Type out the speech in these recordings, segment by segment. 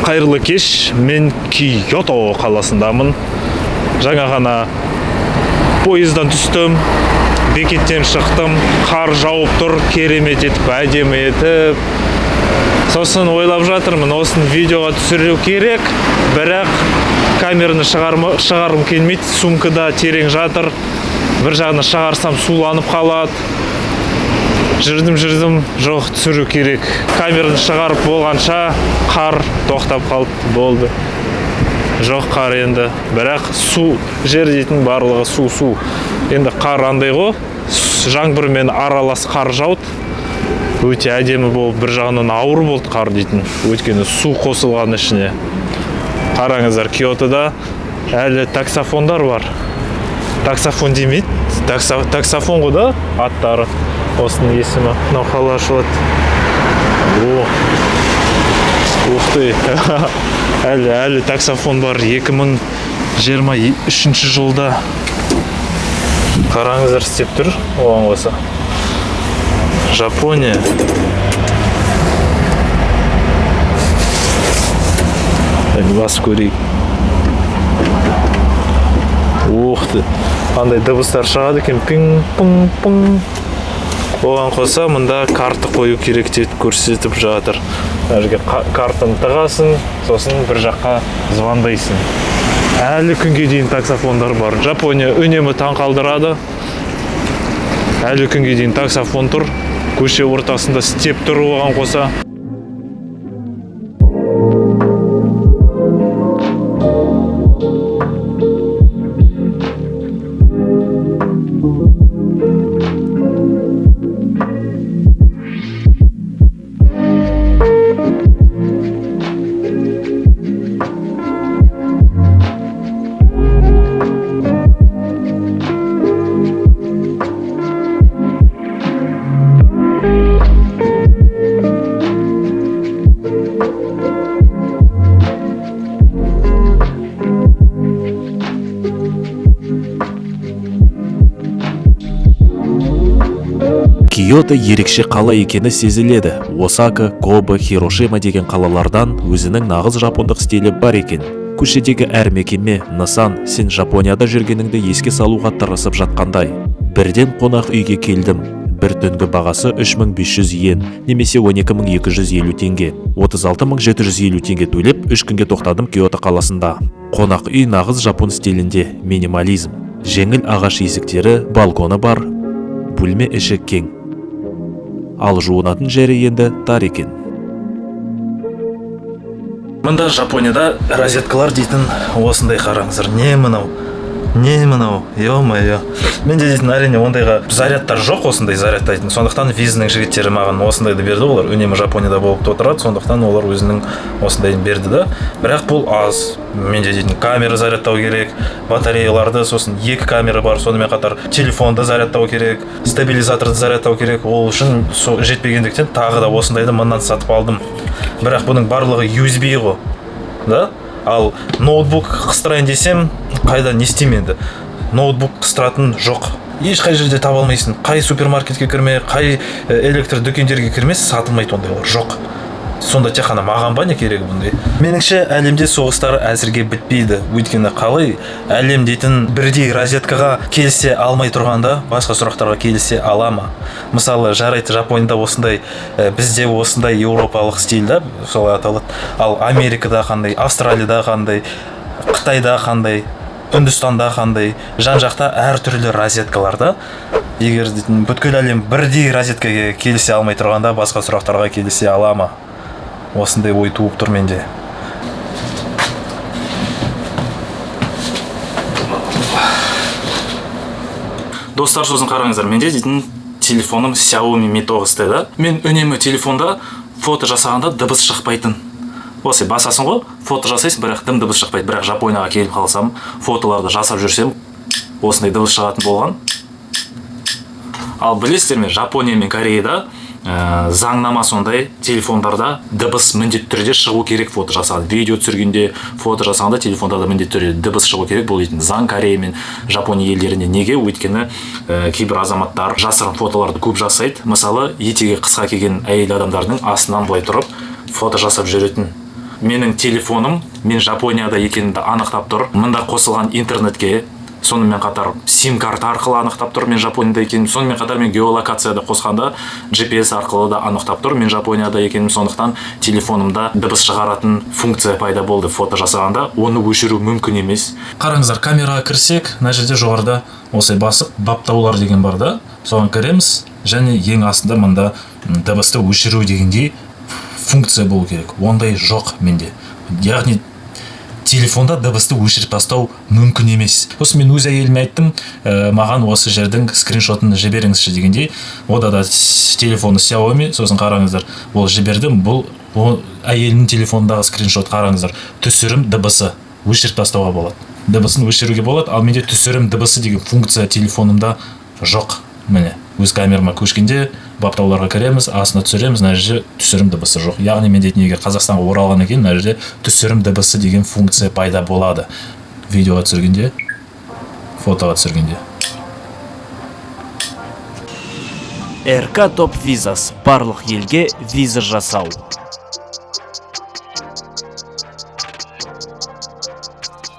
Қайырлы кеш, мен Киото қаласындамын. Жаңа ғана поездан түстім, бекеттен шықтым, қар жауып тұр, керемет етіп, әдемі етіп. Сосын ойлап жатырмын, осыны видеоға түсіру керек, бірақ камераны шығарғым келмейді, сумкада терең жатыр. Бір жағына шығарсам суланып қалады. Жүрдім, жоқ, түсіру керек. Камераны шығарып болғанша қар тоқтап қалды, болды. Жоқ қар енді, бірақ су, жер дейтін барлығы су. Енді қар андай ғой, жаңбырмен аралас қар жауды. Өте әдемі болып, бір жағынан ауыр болды қар дейтін, өйткені су қосылған ішіне. Қараңыздар, Киотода әлі таксофондар бар. Таксофон демейді, таксофон ғой да аттары. Осының есімі, мынау қала ашылады. Ух ты, әлі таксофон бар 2023 жылда. Қараңыздар, істеп тұр, оған қоса. Жапония. Басып көрейік. Ух ты, андай дыбыстар шығады екен, пинг-пунг-пунг. Оған қоса мұнда карта қою керек деп көрсетіп жатыр. Әрге картаны тығасың, сосын бір жаққа звондайсың. Әлі күнге дейін таксофондар бар. Жапония үнемі таң қалдырады. Әлі күнге дейін таксофон тұр. Көше ортасында істеп тұр оған қоса. Киото ерекше қала екені сезіледі. Осака, Кобе, Хирошима деген қалалардан өзінің нағыз жапондық стилі бар екен. Көшедегі әр мекеме, нысан, сен Жапонияда жүргеніңді еске салуға тырысып жатқандай. Бірден қонақ үйге келдім. Бір түнгі бағасы 3500 йен, немесе 12250 теңге. 36750 теңге төлеп, 3 күнге тоқтадым Киото қаласында. Қонақ үй нағыз жапон стилінде, минимализм. Жеңіл ағаш есіктері, балконы бар, бөлме іші кең. Ал жуынатын жері енді тар екен. Мұнда Жапонияда розеткалар дейтін осындай қараңыздар. Не мынау, ё-моё. Менде дейтін әрине ондайға зарядтар жоқ, осындай зарядтайтын. Сондықтан визаның жігіттері маған осындайды берді. Олар үнемі Жапонияда болып отырады, сондықтан олар өзінің осындайын берді да. Бірақ бұл аз. Менде дейтін камера зарядтау керек, батареяларды, сосын 2 камера бар, сонымен қатар телефонды зарядтау керек, стабилизаторды зарядтау керек. Ол үшін жетпегендіктен тағы да осындайды мындан сатып алдым. Бірақ бұның барлығы USB ғой, да? Ал ноутбук қыстырайын десем, қайда не істеймін енді? Ноутбук қыстыратын жоқ. Ешқай жерде таба алмайсың. Қай супермаркетке кірме, қай электр дүкендерге кірмес, сатылмайды ондайлар жоқ. Сонда тек қана маған ба не керек бұндай? Меніңше әлемде соғыстар әзірге бітпейді. Өйткені қалай әлем дейтін бірдей розеткаға келісе алмай тұрғанда, басқа сұрақтарға келісе ала ма? Мысалы, жарайды Жапонияда осындай, бізде осындай еуропалық стильда солай аталады. Ал Америкада қандай, Австралияда қандай, Қытайда қандай, Үндістанда қандай, жан-жақта әртүрлі розеткаларда. Егер дейтін бүткіл әлем бірдей розеткаға келісе алмай тұрғанда, басқа сұрақтарға келісе ала ма? Осындай ой туып тұр менде. Достар, сосын қараңыздар, менде дейтін телефоным Xiaomi Mi 9T да. Мен үнемі телефонда фото жасағанда дыбыс шықпайтын. Осы басасың ғой, фото жасайсың, бірақ дыбыс шықпайды. Бірақ Жапонияға келіп қалсам, фотоларды жасап жүрсем, осындай дыбыс шығатын болған. Ал білесіздер ме, Жапония мен Кореяда заңнама сондай, телефондарда дыбыс міндетті түрде шығу керек фото жасағанда. Видео түсіргенде, фото жасағанда телефондарда міндетті түрде дыбыс шығу керек. Бұл дейтін заң Корея мен Жапония елдерінде. Неге? Өйткені кейбір азаматтар жасырын фотоларды көп жасайды. Мысалы, етеге қысқа келген әйел адамдардың астынан былай тұрып фото жасап жүретін. менің телефоным мен Жапонияда екенімді анықтап тұр. Мында қосылған интернетке, сонымен қатар сим карта арқылы анықтап тұр мен Жапонияда екенім. Сонымен қатар мен геолокацияда қосқанда GPS арқылы да анықтап тұр мен Жапонияда екенім. Сондықтан телефонымда дыбыс шығаратын функция пайда болды фото жасағанда. Оны өшіру мүмкін емес. Қараңыздар, камераға кірсек, мына жерде жоғарыда осылай басып баптаулар деген бар да. Соған кіреміз және ең астында мында дыбысты өшіру дегендей функция болу керек. Ондай жоқ менде. Яғни телефонда дыбысты өшіріп тастау мүмкін емес. Осы мен өз әйеліме айттым, маған осы жердің скриншотын жіберіңізші дегендей. Ода да телефоны Xiaomi, сосын қараңыздар, ол жібердім. Бұл әйелінің телефонындағы скриншот, қараңыздар. Түсірім дыбысы өшіріп тастауға болады. Дыбысын өшіруге болады, ал менде түсірім дыбысы деген функция телефонымда жоқ. Міне, өз камерама көшкенде баптауларға кіреміз, астына түсіреміз, мына жерде түсірім дыбысы жоқ. Яғни мен дейтін егер Қазақстанға оралғаннан кейін мына жерде түсірім дыбысы деген функция пайда болады. Видеоға түсіргенде, фотоға түсіргенде. РК Топ Визас барлық елге виза жасау.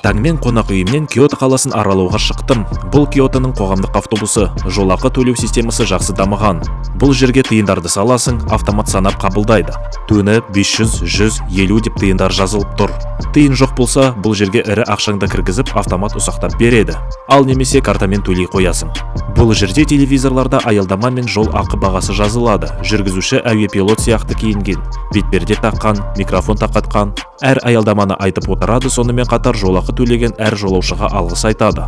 Таңмен қонақ үйімнен Киото қаласын аралауға шықтым. Бұл Киотоның қоғамдық автобусы, жолақы төлеу системасы жақсы дамыған. Бұл жерге тиындарды саласың, автомат санап қабылдайды. Төні 500-150 деп тиындар жазылып тұр. Тиын жоқ болса, бұл жерге ірі ақшаңды кіргізіп, автомат ұсақтап береді. Ал немесе картамен төлей қоясың. Бұл жерде телевизорларда аялдама мен жол ақы бағасы жазылады. Жүргізуші әуе пилот сияқты киінген, бетперде таққан, микрофон тақатқан. Әр аялдаманы айтып отырады, сонымен қатар жолақы төлеген әр жолаушыға алғыс айтады.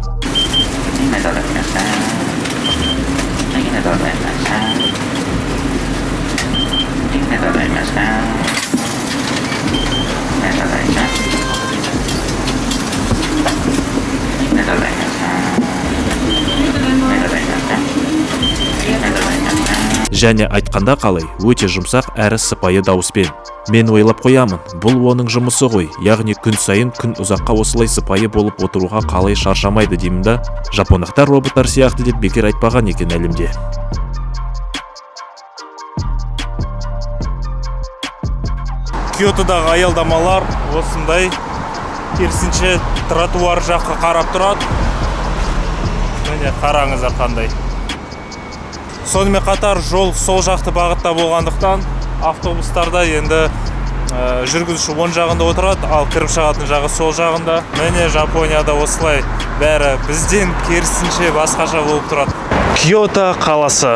Және айтқанда қалай, өте жұмсақ әрі сыпайы дауыспен. Мен ойлап қоямын, бұл оның жұмысы ғой, яғни күн сайын күн ұзаққа осылай сыпайы болып отыруға қалай шаршамайды деймін да. Жапондықтар роботтар сияқты деп бекер айтпаған екен әлемде. Киотодағы аялдамалар осындай, керісінше тротуар жаққа қарап тұрады. Міне қараңыздар қандай. Сонымен қатар жол сол жақты бағытта болғандықтан автобустарда енді жүргізуші оң жағында отырады, ал кіріп шығатын жағы сол жағында. Міне Жапонияда осылай бәрі бізден керісінше басқаша болып тұрады. Киото қаласы.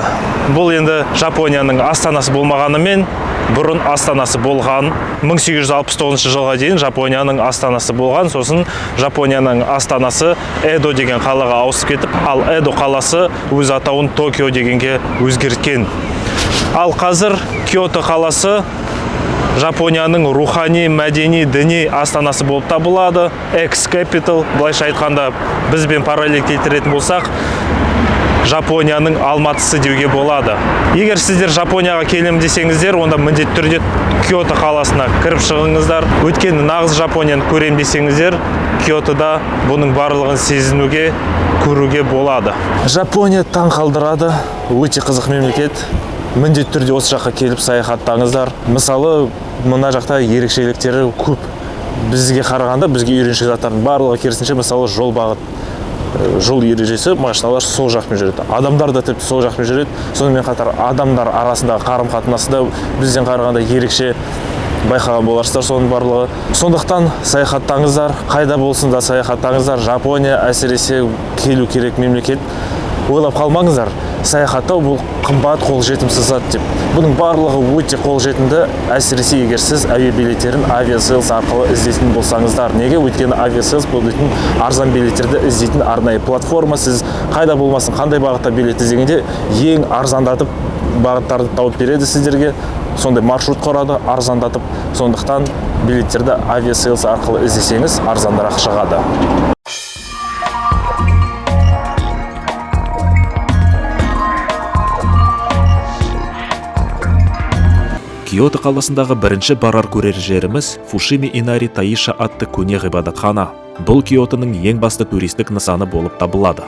Бұл енді Жапонияның астанасы болмағанымен бұрын астанасы болған. 1869 жылға дейін Жапонияның астанасы болған. Сосын Жапонияның астанасы Эдо деген қалаға ауысып кетіп, ал Эдо қаласы өз атауын Токио дегенге өзгерткен. Ал қазір Киото қаласы Жапонияның рухани, мәдени, діни астанасы болып табылады. Экс-капитал, былайша айтқанда бізбен параллель келтіретін болсақ, Жапонияның Алматысы деуге болады. Егер сіздер Жапонияға келем десеңіздер, онда міндетті түрде Киото қаласына кіріп шығыңыздар. Өйткені нағыз Жапонияны көрем десеңіздер, Киотода бұның барлығын сезінуге, көруге болады. Жапония таң қалдырады, өте қызық мемлекет. Міндетті түрде осы жаққа келіп саяхаттаңыздар. Мысалы, мына жақта ерекшеліктері көп. Бізге қарағанда, бізге үйреншік заттардың барлығы керісінше, мысалы, жол ережесі, машиналар сол жақпен жүреді. Адамдар да тіпті сол жақпен жүреді. Сонымен қатар адамдар арасындағы қарым-қатынасы да бізден қарағанда ерекше байқаған боларсыздар соның барлығы. Сондықтан саяхаттаңыздар, қайда болсын да саяхаттаңыздар. Жапония әсіресе келу керек мемлекет. Ойлап қалмаңыздар, саяхаттау бұл қымбат, қолжетімсіз зат деп. Бұның барлығы өте қолжетімді, әсіресе егер сіз әуе билеттерін авиасейлс арқылы іздейтін болсаңыздар. Неге? Өйткені авиасейлс бұл арзан билеттерді іздейтін арнайы платформа. Сіз қайда болмасын, қандай бағытта билет іздегенде ең арзандатып бағыттарды тауып береді сіздерге. Сондай маршрут құрады, арзандатып. Сондықтан билеттерді авиасейлс арқылы іздесеңіз арзандырақ шығады. Киото қаласындағы бірінші барар көрер жеріміз Фушими Инари Таиша атты көне ғибадатхана. Бұл Киотоның ең басты туристік нысаны болып табылады.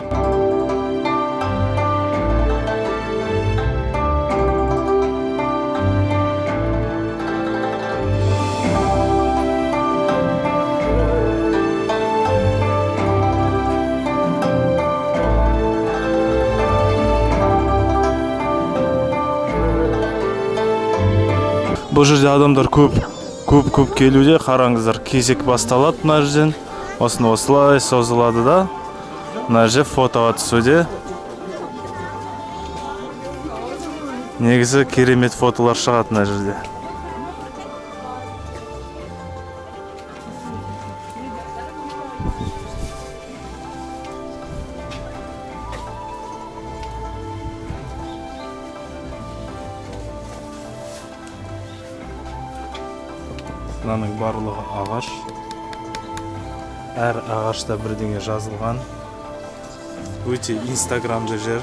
Бұл жерде адамдар көп келуде. Қараңыздар, кезек басталады мына жерден. Осылай созылады да. Мына жерде фотоға түсуде. Негізі керемет фотолар шығады мына жерде. Мынаның барлығы ағаш. Әр ағашта бірдеңе жазылған. Өте инстаграмды жер.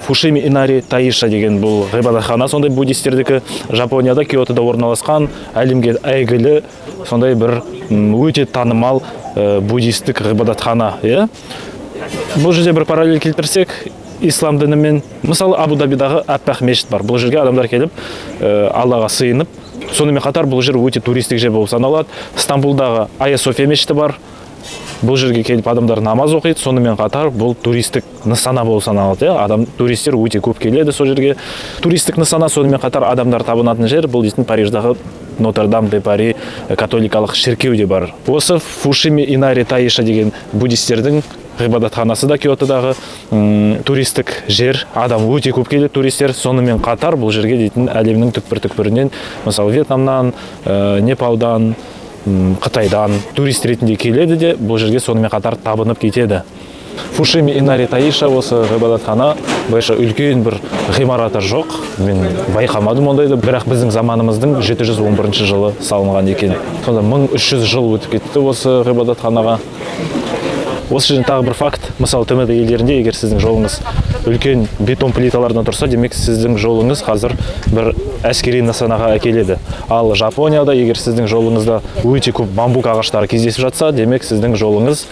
Фушими Инари Таиша деген бұл ғибадатхана, сондай буддистердікі Жапонияда, Киотода орналасқан әлемге әйгілі сондай бір өте танымал буддистік ғибадатхана. Бұл жерде бір параллель келтірсек, ислам дінімен, мысалы Абу-Дабидағы Аппақ мешіт бар. Бұл жерге адамдар келіп, Аллаға сыйынып, сонымен қатар бұл жер өте туристік жер болып саналады. Стамбулдағы Айя София мешіті бар. Бұл жерге келіп адамдар намаз оқиды, сонымен қатар бұл туристік нысана болып саналады. Туристер өте көп келеді сол жерге. Туристік нысана, сонымен қатар адамдар табынатын жер, бұл дейтін Париждағы Нотр-Дам де Пари католикалық шіркеу де бар. Осы Фушими Инари Таиша деген буддистердің ғибадатханасы да Киотодағы туристік жер. Адам өте көп келеді туристер, сонымен қатар бұл жерге дейтін әлемнің түкпір-түкпірінен, мысалы Вьетнамнан, Непалдан, Қытайдан турист ретінде келеді де, бұл жерге сонымен қатар табынып кетеді. Фушими Инари Таиша осы ғибадатхана бойынша үлкен бір ғимараты жоқ. Мен байқамадым ондайды, бірақ біздің заманымыздың 711 жылы салынған екен. Сонда 1300 жыл өтіп кетті осы ғибадатханаға. Осы жерден тағы бір факт, мысалы ТМД елдерінде егер сіздің жолыңыз үлкен бетон плиталардан тұрса, демек сіздің жолыңыз қазір бір әскери нысанаға әкеледі. Ал Жапонияда егер сіздің жолыңызда өте көп бамбук ағаштары кездесіп жатса, демек сіздің жолыңыз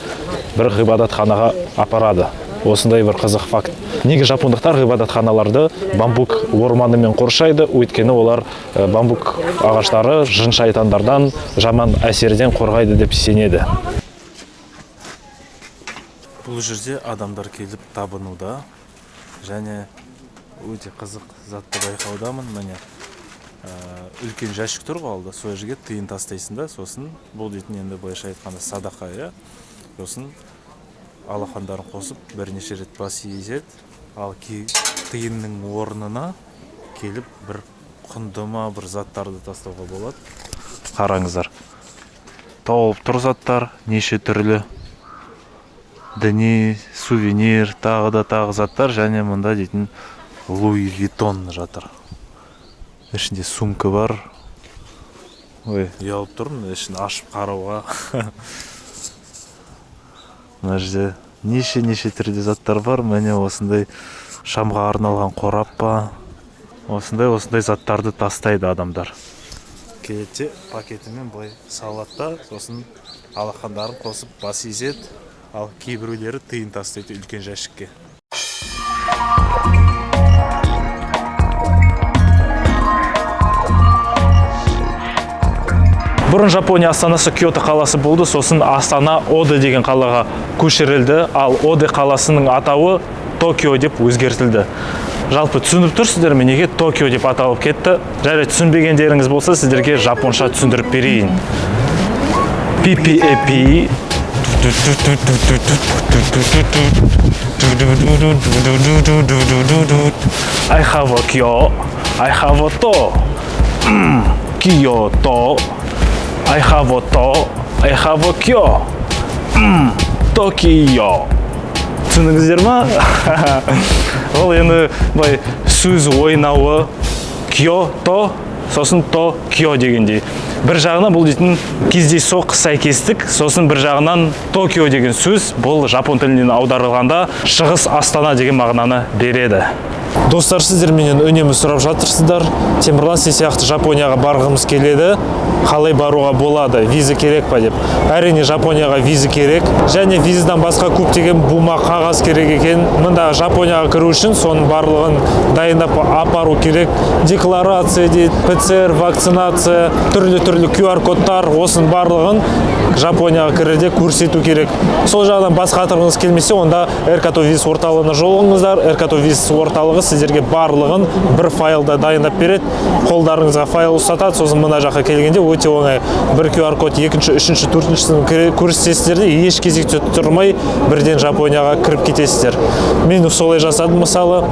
бір ғибадатханаға апарады. Осындай бір қызық факт. Неге жапондықтар ғибадатханаларды бамбук орманымен қоршайды? Өйткені олар бамбук ағаштары жын шайтандардан, жаман әсерден қорғайды деп сенеді. Бұл жерде адамдар келіп табынуда, және өте қызық затты байқаудамын. Міне үлкен жәшік тұр ғой алда, сол жерге тиын тастайсың да, сосын бұл дейтін енді былайша айтқанда садақа, сосын алақандарын қосып бірнеше рет бас изеді, ал тиынның орнына келіп бір құндыма бір заттарды тастауға болады. Қараңыздар, тауып тұр заттар, неше түрлі діни, сувенир, тағы да тағы заттар, және мұнда дейтін Луи Виттон жатыр. Ішінде сумка бар. Ой, ұялып тұрмын, ішін ашып қарауға. Мына жерде неше түрде заттар бар. Міне осындай шамға арналған қорап па. Осындай заттарды тастайды адамдар. Келетте пакетімен былай салатта, сосын алақандарын қосып бас изеді. Ал кейбіреулері тиын тастайды үлкен жәшікке. Бұрын Жапония астанасы Киото қаласы болды, сосын Астана Оде деген қалаға көшірілді, ал Оде қаласының атауы Токио деп өзгертілді. Жалпы түсініп тұрсыздар ме, неге Токио деп аталып кетті? Жарайды, түсінбегендеріңіз болса, сіздерге жапонша түсіндіріп берейін. PPAP I have a Kyo, I have a To, Kyoto, I have a To, I have a Kyo, Tokyo. Түсіндіңіздер ма? Ол енді сөз ойнауы Киото, сосын Токио дегендей. бір жағынан бұл дейтін кездейсоқ сәйкестік, сосын бір жағынан Токио деген сөз бұл жапон тілінен аударылғанда шығыс Астана деген мағынаны береді. Достар, сіздер менен үнемі сұрап жатырсыздар. Темірлан, сен сияқты Жапонияға барғымыз келеді. Қалай баруға болады? Виза керек па деп. Әрине Жапонияға виза керек. Және визадан басқа көптеген бума қағаз керек екен. Мында Жапонияға кіру үшін соның барлығын дайындап апару керек. Декларация дейді, ПЦР, вакцинация, түрлі QR кодтар, осының барлығын Жапонияға кірерде көрсету керек. Сол жағынан бас қатырғыңыз келмесе, онда Эркато виз орталығына жолығыңыздар. Эркато виз орталығы сіздерге барлығын бір файлда дайындап береді. Қолдарыңызға файл ұстатады, сосын мына жаққа келгенде өте оңай. Бір QR код екінші, үшінші, төртіншісін көрсетесіздер де еш кезекте тұрмай бірден Жапонияға кіріп кетесіздер. Мен солай жасадым мысалы.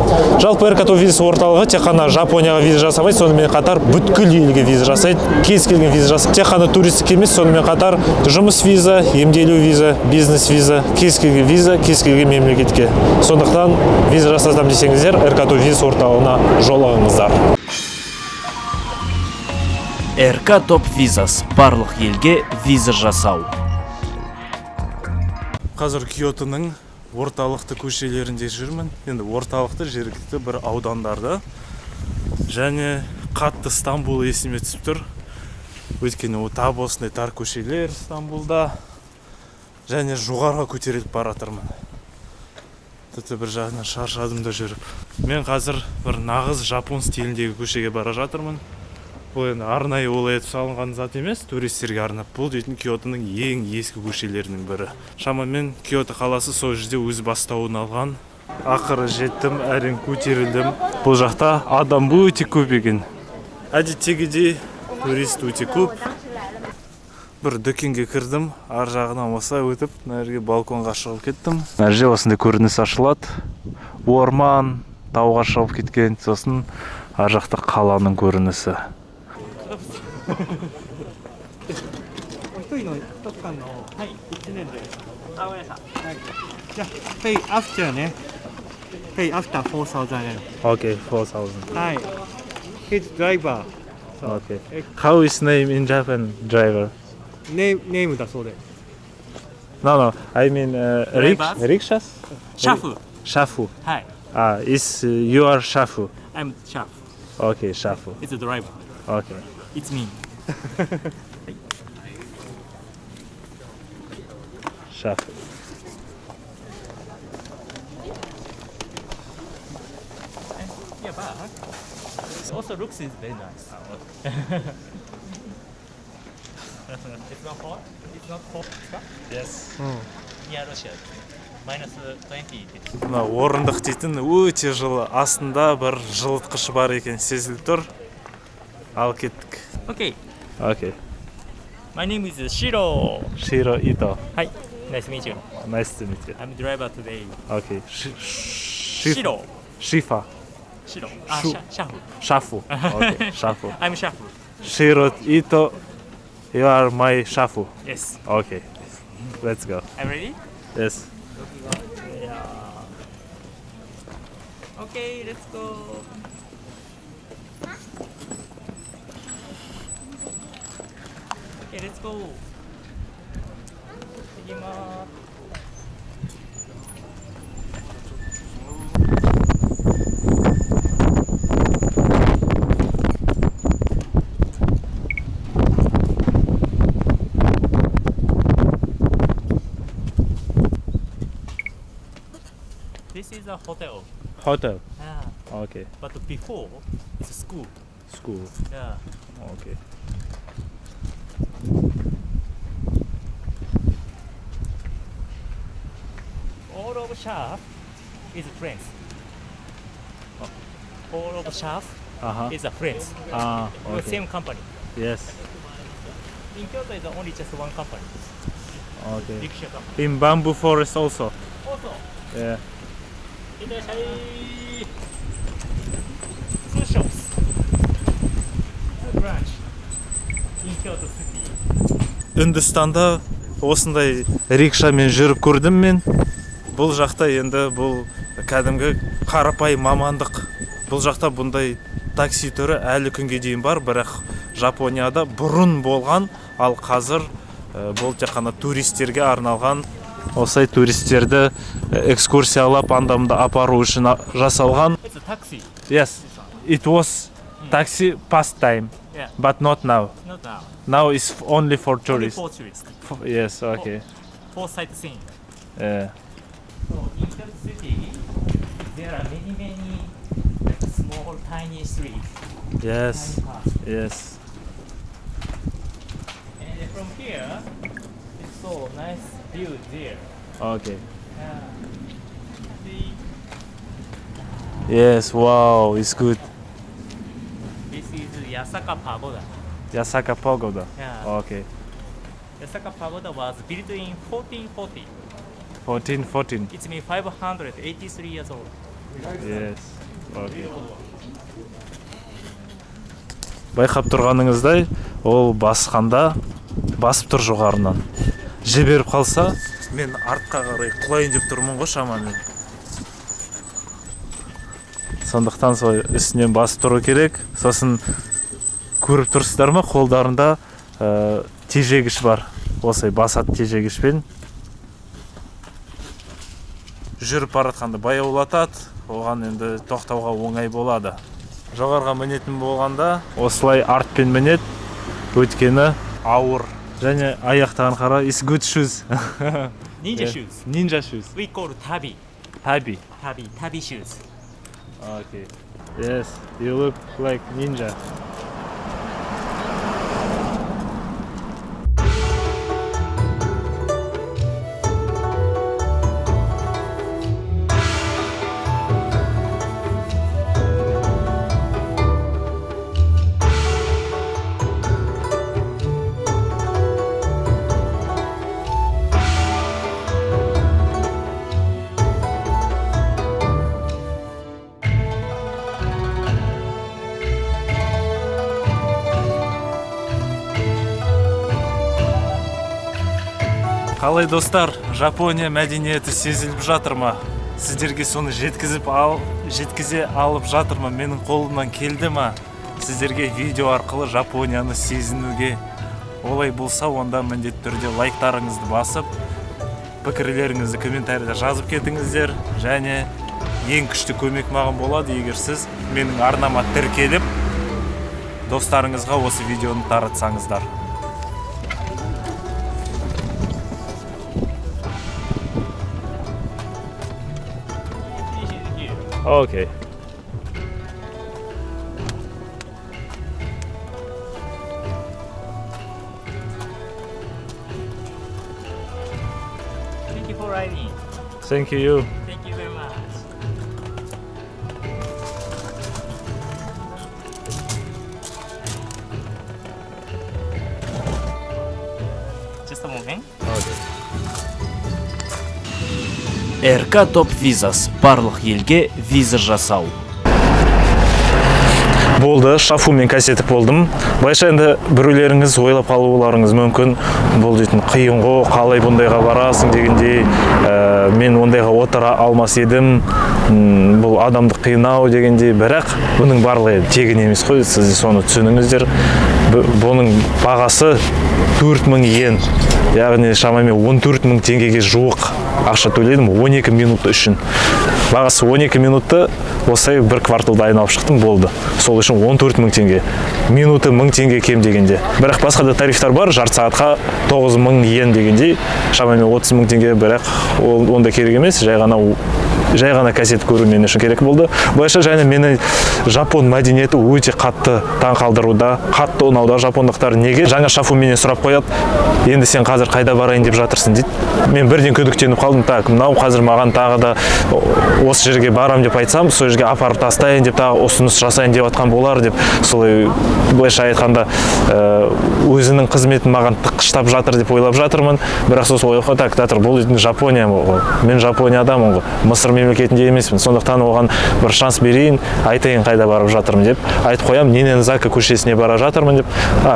Жалпы Эркато виз орталығы тек қана Жапонияға виза жасамайды, сонымен қатар бүткіл елге виза жасайды. Кез келген виза жасайды. Тек қана туристік емес, сонымен қатар жұмыс виза, емделу виза, бизнес виза, кез келген мемлекетке. Сондықтан виза жасасам десеңіздер, Эркато виз орталығына жолығыңыздар. РК Топ Визас барлық елге виза жасау. Қазір Киотоның орталықты көшелерінде жүрмін. Енді орталықты жергілікті бір аудандарда. Және қатты Стамбул есіме түсіп тұр. Өйткені тап осындай тар көшелер Стамбулда. Және жоғарға көтеріліп бара жатырмын. Тіпті бір жағынан шаршадым да жүріп. Мен қазір бір нағыз жапон стиліндегі көшеге бара жатырмын. Бұл енді арнайы олай етіп салынған зат емес, туристерге арнап. Бұл дейтін Киотоның ең ескі көшелерінің бірі. Шамамен Киото қаласы сол жерде өз бастауын алған. Ақыры жеттім, әрең көтерілдім. Бұл жақта адам өте көп екен. Әдеттегідей турист өте көп. Бір дүкенге кірдім, ар жағынан осылай өтіп, нәрге балконға шығып кеттім. Нәрже осындай көрініс ашылады. Орман, тауға шығып кеткен, сосын ар жақта қаланың көрінісі. Pay after ね。Pay after 4,000 Okay, 4,000. はい。His driver Okay. How is name in Japan, driver? ネームだそうで。 No, I mean rickshaws? シャフ。 Shafu. はい。 Is you are Shafu? I'm シャフ。 Okay, Shafu. It's a driver. Okay. It's me. Shafu. Yeah, but it also looks is very nice. It's not hot. It's not hot. Yes. Near Russia. Minus 20. Мына орындық дейтін өте жылы. Астында бір жылытқыш бар екен сезіліп тұр. Ал кеттік. Okay. Okay. My name is Shiro. Shiro Ito. Hi. Nice to meet you. Nice to meet you. I'm driver today. Okay. Shiro. Shifa. Shiro. Shu. Shafu. Shafu. Okay, Shafu. I'm Shafu. Shiro Ito, you are my Shafu. Yes. Okay. Let's go. I'm ready? Yes. Okay, let's go. Okay, let's go. 行きます。This is a hotel. Hotel. Yeah. Okay. But before, it's a school. School. Yeah. Okay. All of Shaf is friends. All of Shaf is a friends. We're Okay. same company. Yes. In Kyoto is only just one company. Okay. Rickshaw company. In bamboo forest also. Also, Yeah. in the two shops, two branch in Kyoto city. Үндістанда осындай рикшамен жүріп көрдім мен. Бұл жақта енді бұл кәдімгі қарапайым мамандық. Бұл жақта бұндай такси түрі әлі күнге дейін бар, бірақ Жапонияда бұрын болған, ал қазір бұл тек қана туристерге арналған. Осылай туристерді экскурсиялап андамды апару үшін жасалған. It's a taxi. Yes, it was taxi past time, Yeah. but not now. Not now. Now it's only for Only tourists. for tourists. Yes, okay. For sightseeing. Yeah. So in the city, there are many like, small, tiny streets. Yes, Tiny paths. yes. And from here, it's so nice view there. Okay. See, Yes, wow, it's good. this is Yasaka Pagoda. Yasaka Pagoda. Yeah. Okay. Yasaka Pagoda was built in 1440. 14. It's been 583 years old. Yes. Okay. Байқап тұрғаныңыздай, ол басқанда басып тұр жоғарынан. Жіберіп қалса, мен артқа қарай құлайын деп тұрмын ғой шамамен. Сондықтан сол үстінен басып тұру керек. Сосын көріп тұрсыздар ма, қолдарында тежегіш бар. Осылай басады тежегішпен. Жүріп баратқанда баяулатады, оған енді тоқтауға оңай болады. Жоғарға мінетін болғанда осылай артпен мінет, өткені ауыр. Және аяқтаған қара, it's good shoes. Ninja shoes. Ninja shoes. We call tabi. Tabi. Tabi shoes. Okay. Yes, you look like ninja. Қалай достар, Жапония мәдениеті сезіліп жатыр ма? Сіздерге соны жеткізе алып жатыр ма? Менің қолымнан келді ма? Сіздерге видео арқылы Жапонияны сезінуге. Олай болса, онда міндетті түрде лайктарыңызды басып, пікірлеріңізді комментарийда жазып кетіңіздер. Және ең күшті көмек маған болады, егер сіз менің арнама тіркеліп, достарыңызға осы видеоны таратсаңыздар. Okay. Thank you for riding. Thank you. Thank you very much. Just a moment. РК Топ Визас барлық елге виза жасау. Болды, шафумен кәсетіп болдым. Байша енді біреулеріңіз ойлап қалуларыңыз мүмкін. Бұл дейтін қиын ғой, қалай бұндайға барасың дегендей, мен ондайға отыра алмас едім. Бұл адамды қиынау дегендей, бірақ бұның барлығы тегін емес қой, сіз соны түсініңіздер. Бұның бағасы 4000 йен, яғни шамамен 14.000 теңгеге жуық ақша төледім 12 минут үшін. Бағасы 12 минутты осылай бір кварталда айналып шықтым, болды. Сол үшін 14.000 теңге. Минуты 1000 теңге кем дегенде. Бірақ басқа да тарифтар бар, жарты сағатқа 9000 йен дегендей, шамамен 30.000 теңге, бірақ онда керек емес, жай ғана кәсет көру мен үшін керек болды. Былайша және мені жапон мәдениеті өте қатты таң қалдыруда, қатты ұнауда жапондықтар. Неге? Жаңа шафу менен сұрап қояды, енді сен қазір қайда барайын деп жатырсың дейді. Мен бірден күдіктеніп қалдым, так, мынау қазір маған тағы да осы жерге барам деп айтсам, сол жерге апарып тастайын деп, тағы ұсыныс жасайын деп атқан болар деп, солай былайша айтқанда өзінің қызметін маған тыққыштап жатыр деп ойлап жатырмын. Бірақ сосын ойлап, так, бұл Жапония ғой, мен Жапониядамын ғой, Мысыр мемлекетінде емеспін, сондықтан оған бір шанс берейін, айтайын қайда барып жатырмын деп. Айтып қоям, Нинэнзака көшесіне бара жатырмын деп.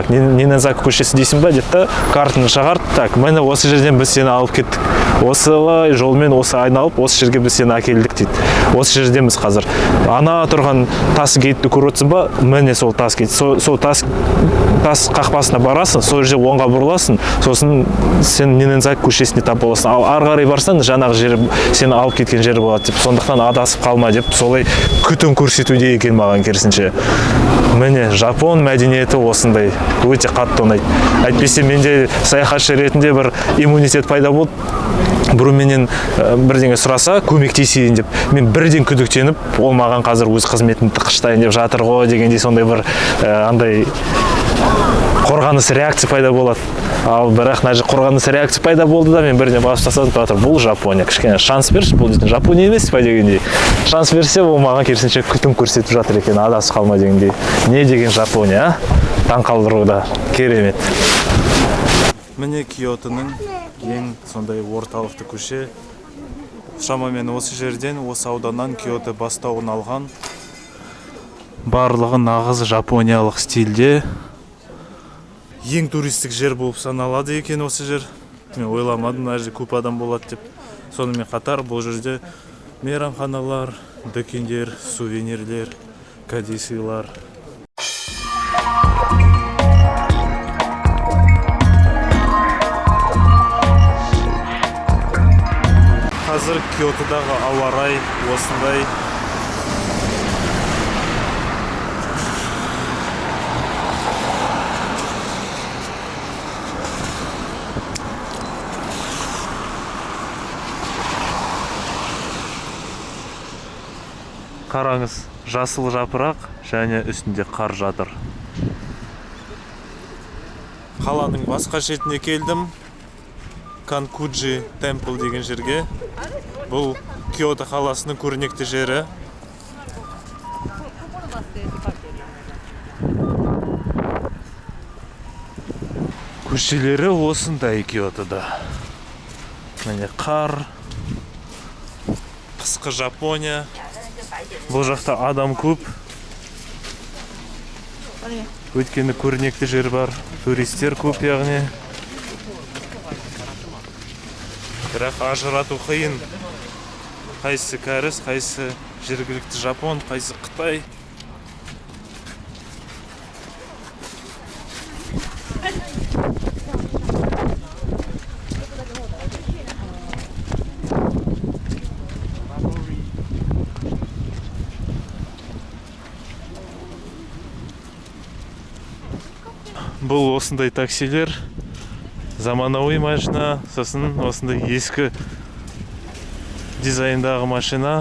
Нинэнзака көшесі дейсің ба деп та, картаны шығарт, так, міне осы жерден біз сені алып кеттік. Осылай жолмен осы айналып, осы жерге біз сені әкелдік дейді. Осы жердеміз қазір. Ана тұрған тас гейтті көріп отырсың ба? Міне сол тас гейт. Сол тас тас қақпасына барасың, сол жерде оңға бұрыласың, сосын сен Ненензак көшесіне тап боласың. Ал ары қарай барсаң, жаңағы жер сені алып кеткен жер болады деп, сондықтан адасып қалма деп, солай күтім көрсетуде екен маған керісінше. Міне, Жапон мәдениеті осындай, өте қатты ұнайды. Әйтпесе менде саяхатшы ретінде бір иммунитет пайда болды. Бұрын менен бірдеңе сұраса, көмектесейін деп, мен бірден күдіктеніп, ол маған қазір өз қызметін тықыштайын деп жатыр ғой дегендей, сондай бір андай қорғаныс реакция пайда болады. Ал бірақ қорғаныс реакция пайда болды да, мен бірден басып тастадым, батыр, бұл Жапония, кішкене шанс берші, бұл дейтін Жапония емес па дегендей. Шанс берсе, ол маған керісінше күтім көрсетіп жатыр екен, адасып қалма дегендей. Не деген Жапония, таң қалдыруда, керемет. Міне Киотоның ең сондай орталықты көше. Шамамен осы жерден, осы ауданнан Киото бастауын алған. Барлығы нағыз жапониялық стильде. Ең туристік жер болып саналады екен осы жер. Мен ойламадым, мына жерде көп адам болады деп. Сонымен қатар бұл жерде мейрамханалар, дүкендер, сувенирлер, кәдесыйлар. Қазір Киотодағы ауа райы осындай. Қараңыз, жасыл жапырақ және үстінде қар жатыр. Қаланың басқа шетіне келдім. Канкуджи Темпл деген жерге. Бұл Киото қаласының көрнекті жері. Көшелері осындай Киотода. Міне қар. Қысқы Жапония. Бұл жақта адам көп. Өйткені көрнекті жер бар. Туристер көп яғни. Бірақ ажырату қиын. Қайсы кәріс, қайсы жергілікті Жапон, қайсы Қытай. Бұл осындай таксилер, заманауи машина, сосын осындай ескі дизайндағы машина.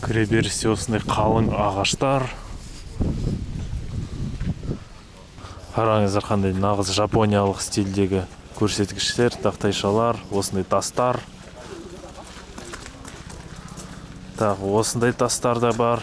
Кіреберісте осындай қалың ағаштар. Қараңыздар, қандай нағыз жапониялық стильдегі көрсеткіштер, тақтайшалар, осындай тастар. Тағы осындай тастар да бар.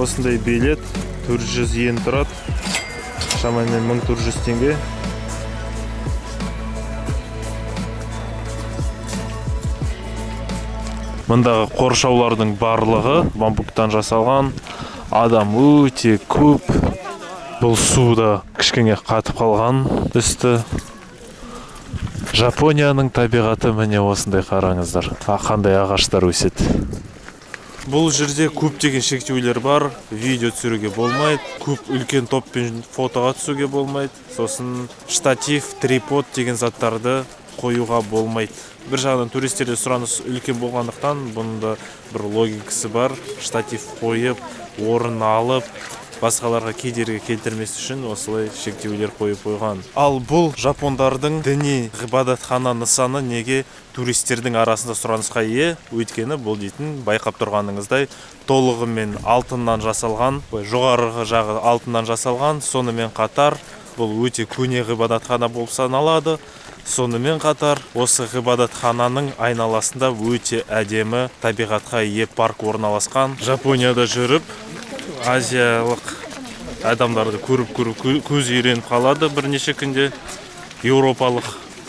Осындай билет 400 йен тұрады. Шамамен 1400 теңге. Мұндағы қоршаулардың барлығы бамбуктан жасалған. Адам өте көп. Бұл суда кішкене қатып қалған үсті. Жапонияның табиғаты міне осындай, қараңыздар. Қандай ағаштар өседі. Бұл жерде көптеген шектеулер бар, видео түсіруге болмайды, көп үлкен топпен фотоға түсуге болмайды, сосын штатив, трипод деген заттарды қоюға болмайды. Бір жағынан туристерде сұраныс үлкен болғандықтан, бұнда бір логикасы бар, штатив қойып, орын алып, басқаларға кедергі келтірмес үшін осылай шектеулер қойып қойған. Ал бұл жапондардың діни ғибадатхана нысаны неге туристердің арасында сұранысқа ие? Өйткені бұл дейтін байқап тұрғаныңыздай толығымен алтыннан жасалған, жоғарғы жағы алтыннан жасалған, сонымен қатар бұл өте көне ғибадатхана болып саналады. Сонымен қатар осы ғибадатхананың айналасында өте әдемі табиғатқа ие парк орналасқан. Жапонияда жүріп, азиялық адамдарды көріп көз үйреніп қалады бірнеше күнде. Еуропалық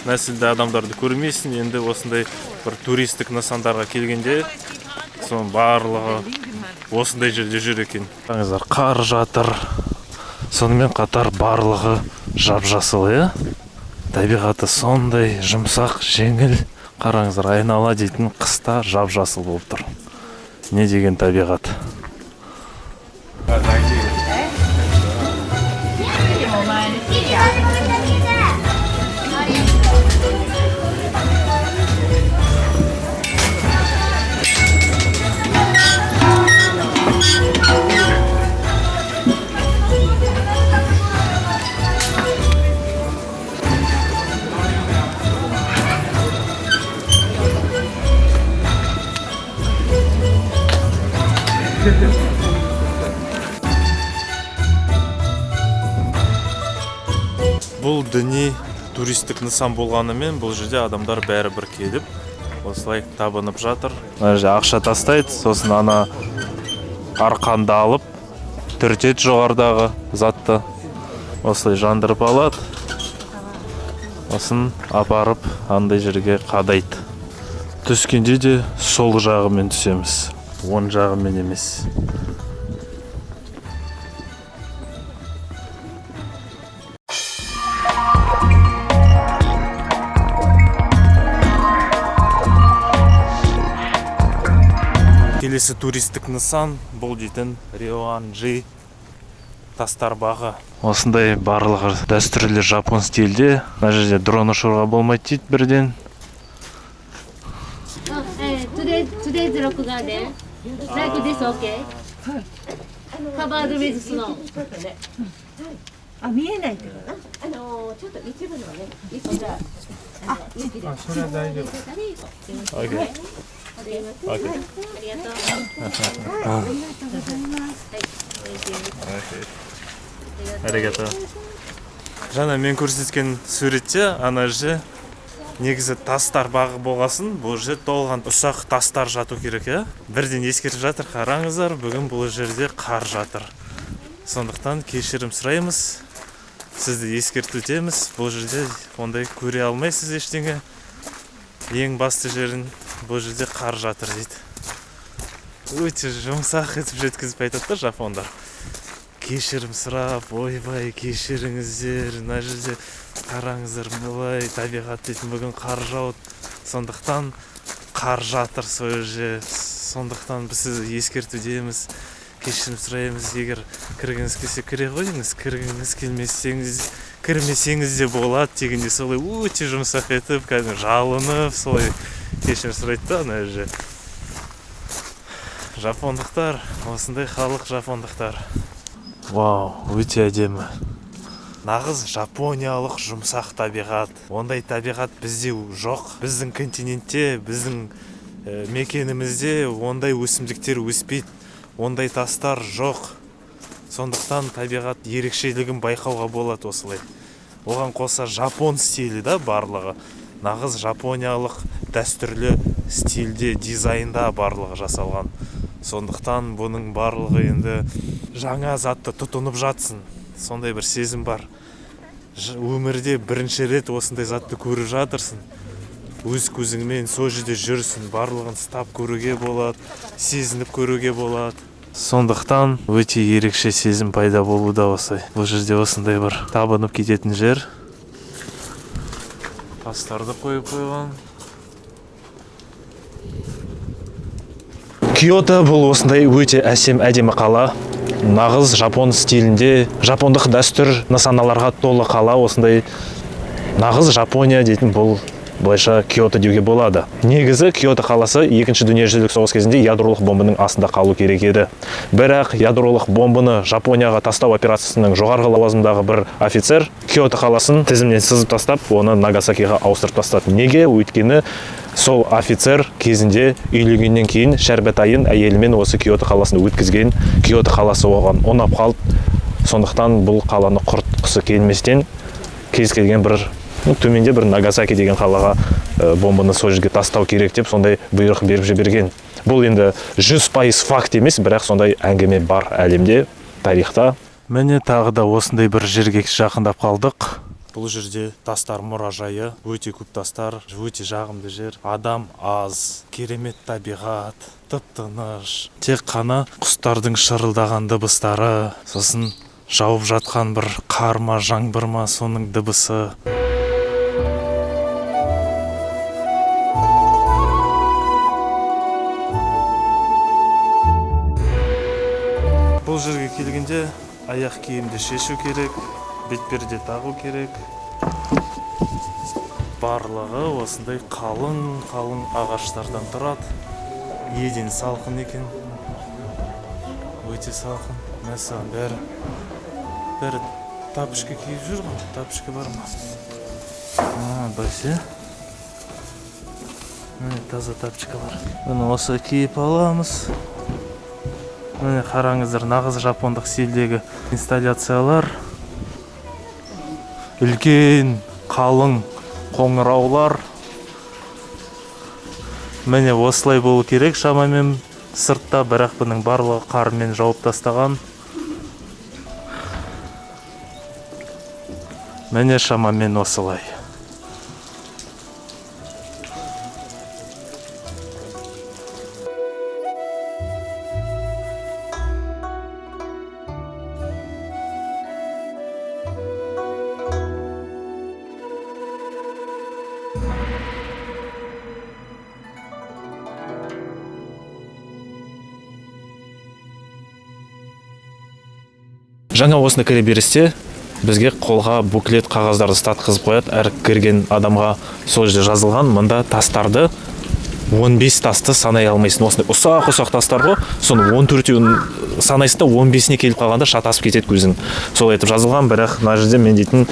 нәсілді адамдарды көрмейсің. Енді осындай бір туристік нысандарға келгенде соның барлығы осындай жерде жүр екен. Қараңыздар, қар жатыр. Сонымен қатар барлығы жап-жасыл, табиғаты сондай жұмсақ, жеңіл. Қараңыздар, айнала дейтін қыста жап-жасыл болып тұр. Не деген табиғат. Бұл діни туристік нысан болғанымен, бұл жерде адамдар бәрі бір келіп, осылай табынып жатыр. Мына жерде ақша тастайды, сосын ана арқанды алып, түртеді жоғарыдағы затты. Осылай жандырып алады. Осын апарып, андай жерге қадайды. Түскенде де сол жағымен түсеміз, оң жағымен емес. Келесі туристік нысан бұл дейтін Рёанджи тастар бағы. Осындай барлығы дәстүрлі жапон стилде. Мына жерде дрон ұшыруға болмайды дейді бірден. Today's rock garden. Like this, okay? Covered with snow. あ、見えないってこと？ちょっと一部のね、雪が雪で。それは大丈夫。OK。ありがとう。Аригато. Жаңа мен көрсеткен суретте ана жерде негізі тастар бағы болғасын, бұл жерде толған ұсақ тастар жату керек, Бірден ескертіп жатыр, қараңыздар, бүгін бұл жерде қар жатыр. Сондықтан кешірім сұраймыз. Сізді ескертудеміз. Бұл жерде ондай көре алмайсыз ештеңе. Ең басты жерін бұл жерде қар жатыр дейді. Өте жұмсақ етіп жеткізіп айтады жапондар. Кешірім сұрап, ойбай, кешіріңіздер, мына жерде қараңыздар, былай табиғат дейтін бүгін қар жауды. Сондықтан қар жатыр сол жерде. Сондықтан біз сізді ескертудеміз. Кешірім сұраймыз, егер кіргіңіз келсе кіре қойыңыз, кіргіңіз келмесеңіз, кірмесеңіз де болады дегенде солай өте жұмсақ етіп, жалынып, солай кешірім сұрайды да ана жерде. Жапондықтар, осындай халық жапондықтар. Вау, өте әдемі. Нағыз жапониялық жұмсақ табиғат. Ондай табиғат бізде жоқ. Біздің континентте, біздің мекенімізде ондай өсімдіктер өспейді. Ондай тастар жоқ. Сондықтан табиғат ерекшелігін байқауға болады осылай. Оған қоса жапон стилі да барлығы. Нағыз жапониялық дәстүрлі стилде, дизайнда барлығы жасалған. Сондықтан бұның барлығы енді жаңа затты тұтынып жатсын. Сондай бір сезім бар. Өмірде бірінші рет осындай затты көріп жатырсың. Өз көзіңмен сол жерде жүрсің, барлығын стап көруге болады, сезініп көруге болады. Сондықтан өте ерекше сезім пайда болуда осылай. Бұл жерде осындай бір табынып кететін жер. Тастарды қойып қойған. Киото бұл осындай өте әдемі қала. Нағыз жапон стилінде, жапондық дәстүр нысаналарға толы қала. Осындай нағыз Жапония дейтін бұл былайша Киото деуге болады. Негізі Киото қаласы екінші дүниежүзілік соғыс кезінде ядролық бомбаның астында қалу керек еді. Бірақ ядролық бомбаны Жапонияға тастау операциясының жоғарғы лауазымдағы бір офицер Киото қаласын тізімнен сызып тастап, оны Нагасакиға ауыстырып тастады. Неге? Өйткені сол офицер кезінде үйленгеннен кейін шәрбәтайын әйелімен осы Киото қаласын өткізген. Киото қаласы оған ұнап қалып, сондықтан бұл қаланы құртқысы келместен кез келген бір төменде бір Нагасаки деген қалаға бомбаны сол жерге тастау керек деп сондай бұйрық беріп жіберген. Бұл енді 100% факт емес, бірақ сондай әңгіме бар әлемде, тарихта. Міне тағы да осындай бір жерге жақындап қалдық. Бұл жерде тастар мұражайы, өте көп тастар, өте жағымды жер. Адам аз, керемет табиғат, тып-тыныш. Тек қана құстардың шырылдаған дыбыстары, сосын жауып жатқан бір қар ма, жаңбыр ма, соның дыбысы. Бұл жерге келгенде аяқ киімді шешу керек, бетперде тағу керек. Барлығы осындай қалың ағаштардан тұрады. Еден салқын екен. Өте салқын. Мәселен бәрі тапочка киіп жүр ғой. Тапочка бар ма? Бәсе. Міне таза тапочкалар. Міне осы киіп аламыз. Міне қараңыздар, нағыз жапондық стильдегі инсталляциялар. Үлкен, қалың қоңыраулар. Міне осылай болу керек шамамен сыртта, бірақ бұның барлығы қармен жауып тастаған. Міне шамамен осылай. Жаңа осыны кіре берісте бізге қолға буклет қағаздарды статқызып қояды. Әр кірген адамға сол жерде жазылған. Мында тастарды 15 тасты санай алмайсың. Осындай ұсақ тастар ғой. Соны 14-еуін санайсың да 15-не келіп қалғанда шатасып кетеді көзің. Сол айтып жазылған, бірақ мына жерде мен дейтін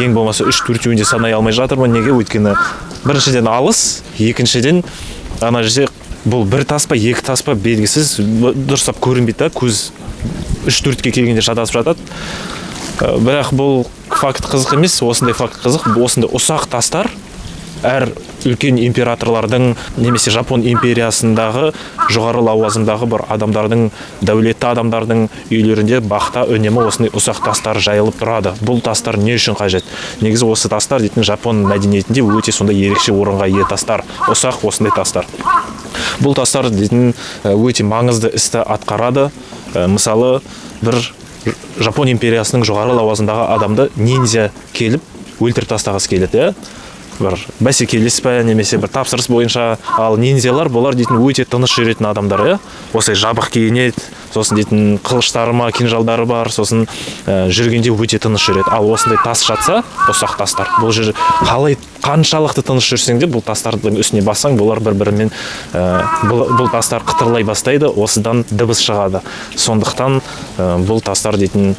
ең болмаса 3-4-еуін де санай алмай жатырмын. Неге? Өйткені біріншіден алыс, екіншіден ана жерде бұл бір тас па, екі тас па белгісіз, дұрыстап көрінбейді, көз 3-4-ке келгенде шатасып жатады. Бірақ бұл факт қызық емес, осындай факт қызық. Осындай ұсақ тастар әр үлкен императорлардың немесе Жапон империясындағы жоғары лауазымдағы бір адамдардың, дәулетті адамдардың үйлерінде бақта үнемі осындай ұсақ тастар жайылып тұрады. Бұл тастар не үшін қажет? Негізі осы тастар дейтін Жапон мәдениетінде өте сондай ерекше орынға ие тастар. Ұсақ осындай тастар. Бұл тастар дейтін өте маңызды істі атқарады. Мысалы, бір Жапон империясының жоғары лауазымдағы адамды ниндзя келіп өлтіріп тастағысы келеді. Бір бәсекелес пе, немесе бір тапсырыс бойынша. Ал ниндзялар болар дейтін өте тыныш жүретін адамдар. Осылай жабық киінеді, сосын дейтін қылыштары ма, кинжалдары бар, сосын жүргенде өте тыныш жүреді. Ал осындай тас жатса, ұсақ тастар. Бұл жер қалай қаншалықты тыныш жүрсең де, бұл тастардың үстіне бассаң, бұлар бір-бірімен бұл тастар қытырлай бастайды, осыдан дыбыс шығады. Сондықтан бұл тастар дейтін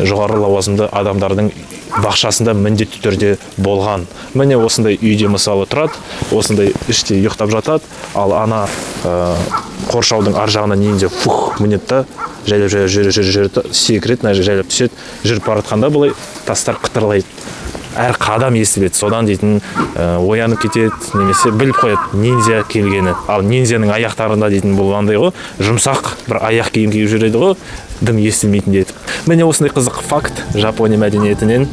жоғары лауазымды адамдардың бақшасында міндетті түрде болған. Міне осындай үйде мысалы тұрады, осындай іште ұйықтап жатады, ал ана қоршаудың ар жағына ниндзя мінеді да, жайлап жүреді, секіреді, жайлап түседі, жүріп бара жатқанда бұлай тастар қытырлайды. Әр қадам естіледі, содан дейтін оянып кетеді, немесе біліп қояды ниндзя келгені. Ал ниндзяның аяқтарында дейтін болғандай ғой, жұмсақ бір аяқ киім киіп жүреді ғой, дым естілмейтін деді. Міне осындай қызық факт Жапония мәдениетінен.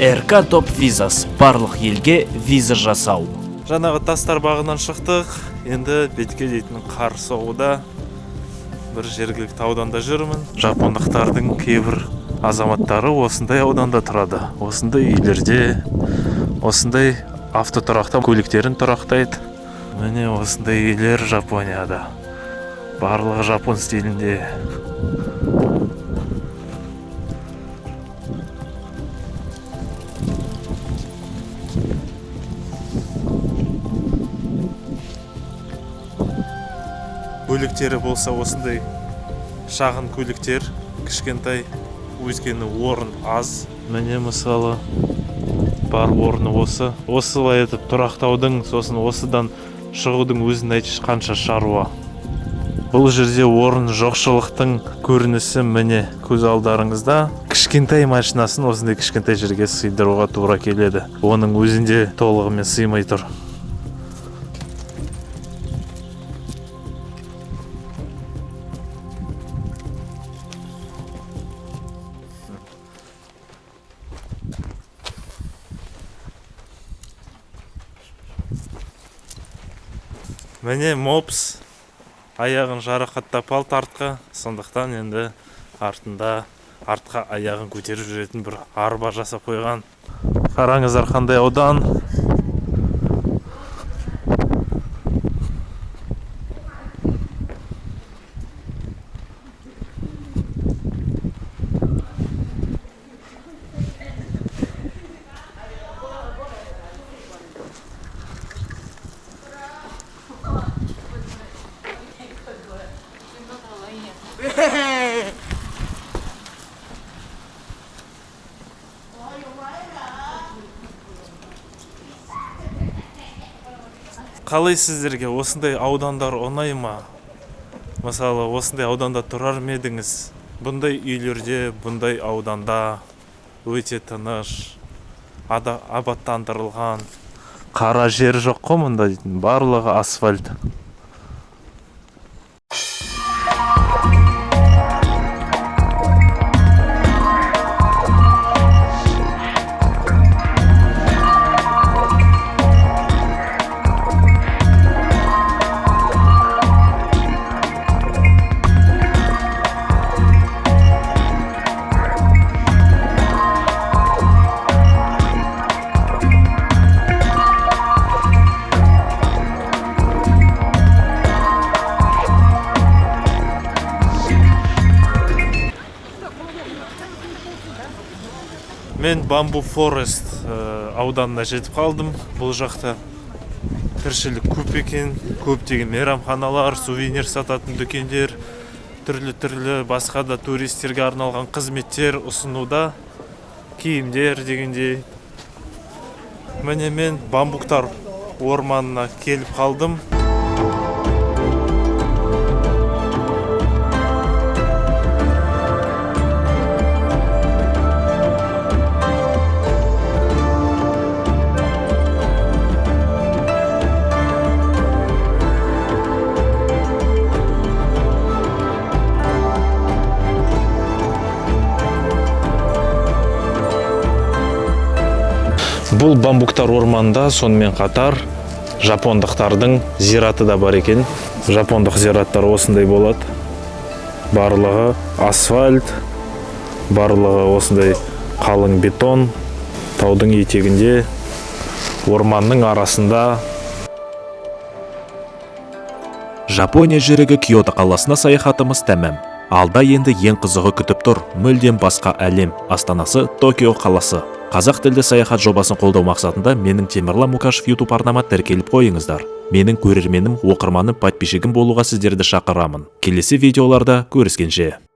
РК Топ Визас, барлық елге виза жасау. Жаңағы тастар бағынан шықтық, енді бетке дейтін қар соғуда. Бір жергілікті ауданда жүрмін. Жапондықтардың кейбір азаматтары осындай ауданда тұрады. Осындай үйлерде, осындай автотұрақта көліктерін тұрақтайды. Міне осындай үйлер Жапонияда. Барлығы жапон стилінде. көліктері болса осындай шағын көліктер, кішкентай, өйткені орын аз. Міне мысалы бар орны осы. Осылай етіп тұрақтаудың, сосын осыдан шығудың өзін қанша шаруа. Бұл жерде орын жоқшылықтың көрінісі міне көз алдарыңызда. Кішкентай машинасын осындай кішкентай жерге сыйдыруға тура келеді. Оның өзінде толығымен сыймай тұр. Міне мопс аяғын жарақаттап алды артқа, сондықтан енді артқа аяғын көтеріп жүретін бір арба жасап қойған. Қараңыздар қандай аудан. Қалай сіздерге осындай аудандар ұнай ма? Мысалы, осындай ауданда тұрар ма едіңіз? Бұндай үйлерде, бұндай ауданда өте тыныш, абаттандырылған. Қара жер жоқ қой мұнда, барлығы асфальт. Мен Bamboo Forest ауданына жетіп қалдым. Бұл жақта тіршілік көп екен, көптеген мейрамханалар, сувенир сататын дүкендер, түрлі басқа да туристерге арналған қызметтер ұсынуда, киімдер дегендей. Міне мен бамбуктар орманына келіп қалдым. Бұл бамбуктар орманында сонымен қатар жапондықтардың зираты да бар екен. Жапондық зираттар осындай болады. Барлығы асфальт, барлығы осындай қалың бетон, таудың етегінде, орманның арасында. Жапония жерігі Киото қаласына саяхатымыз тәмам. Алда енді ең қызығы күтіп тұр. Мүлдем басқа әлем. Астанасы Токио қаласы. Қазақ тілді саяхат жобасын қолдау мақсатында менің Темірлан Мукашев YouTube арнама тіркеліп қойыңыздар. Менің көрерменім, оқырманым, подписчигім болуға сіздерді шақырамын. Келесі видеоларда көріскенше.